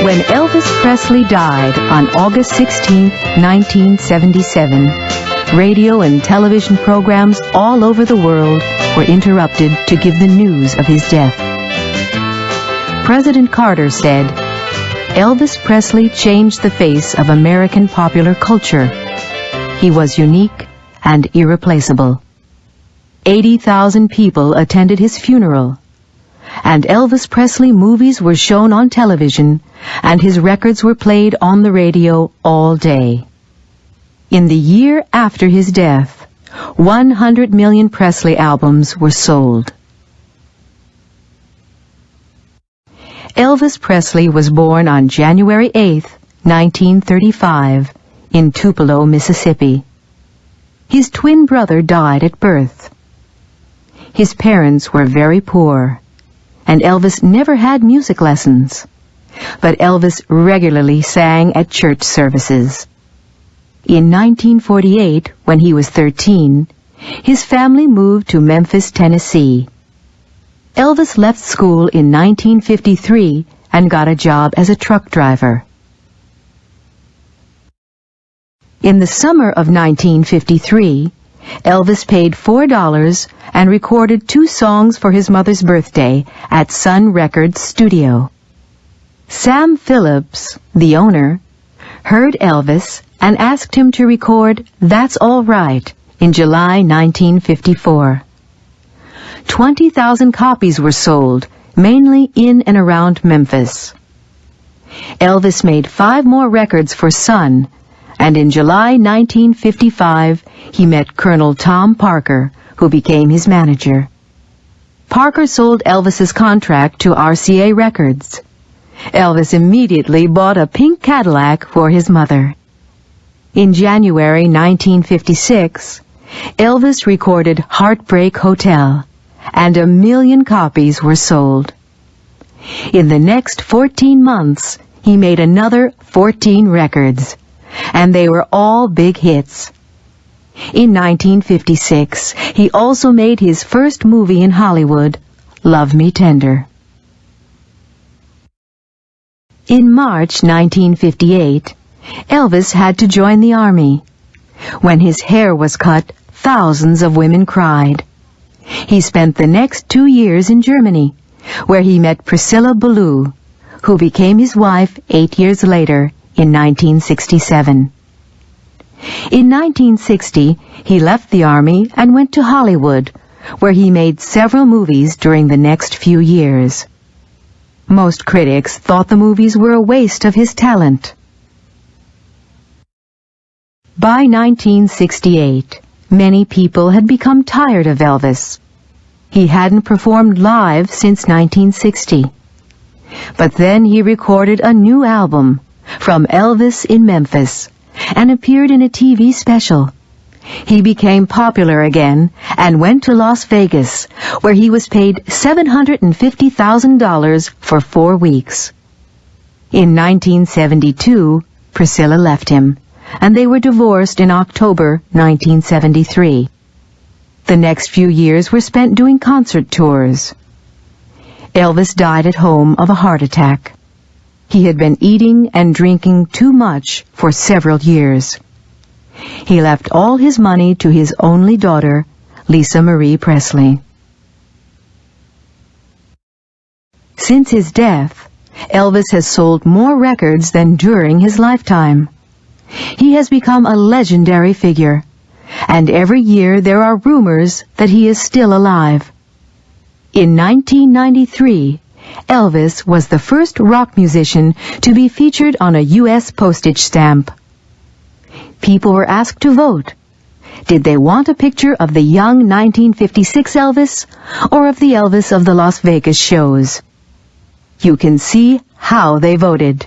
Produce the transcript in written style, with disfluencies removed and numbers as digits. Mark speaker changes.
Speaker 1: When Elvis Presley died on August 16, 1977, radio and television programs all over the world were interrupted to give the news of his death. President Carter said, "Elvis Presley changed the face of American popular culture. He was unique and irreplaceable." 80,000 people attended his funeral, and Elvis Presley movies were shown on television, and his records were played on the radio all day. In the year after his death, 100 million Presley albums were sold. Elvis Presley was born on January 8, 1935, in Tupelo, Mississippi. His twin brother died at birth. His parents were very poor, and Elvis never had music lessons. But Elvis regularly sang at church services. In 1948, when he was 13, his family moved to Memphis, Tennessee. Elvis left school in 1953 and got a job as a truck driver. In the summer of 1953, Elvis paid $4 and recorded 2 songs for his mother's birthday at Sun Records studio. Sam Phillips, the owner, heard Elvis and asked him to record "That's All Right" in July 1954. 20,000 copies were sold, mainly in and around Memphis. Elvis made 5 more records for Sun, and in July 1955 he met Colonel Tom Parker, who became his manager. Parker sold Elvis's contract to RCA Records. Elvis immediately bought a pink Cadillac for his mother. In January 1956, Elvis recorded "Heartbreak Hotel," and 1 million copies were sold. In the next 14 months, he made another 14 records, and they were all big hits. In 1956, he also made his first movie in Hollywood, "Love Me Tender." In March 1958, Elvis had to join the army. When his hair was cut, thousands of women cried. He spent the next 2 years in Germany, where he met Priscilla Ballou, who became his wife 8 years later in 1967. In 1960, he left the army and went to Hollywood, where he made several movies during the next few years. Most critics thought the movies were a waste of his talent. By 1968, many people had become tired of Elvis. He hadn't performed live since 1960. But then he recorded a new album, From Elvis in Memphis, and appeared in a TV special. He became popular again and went to Las Vegas, where he was paid $750,000 for 4 weeks. In 1972, Priscilla left him, and they were divorced in October 1973. The next few years were spent doing concert tours. Elvis died at home of a heart attack. He had been eating and drinking too much for several years. He left all his money to his only daughter, Lisa Marie Presley. Since his death, Elvis has sold more records than during his lifetime. He has become a legendary figure, and every year there are rumors that he is still alive. In 1993, Elvis was the first rock musician to be featured on a U.S. postage stamp. People were asked to vote. Did they want a picture of the young 1956 Elvis or of the Elvis of the Las Vegas shows? You can see how they voted.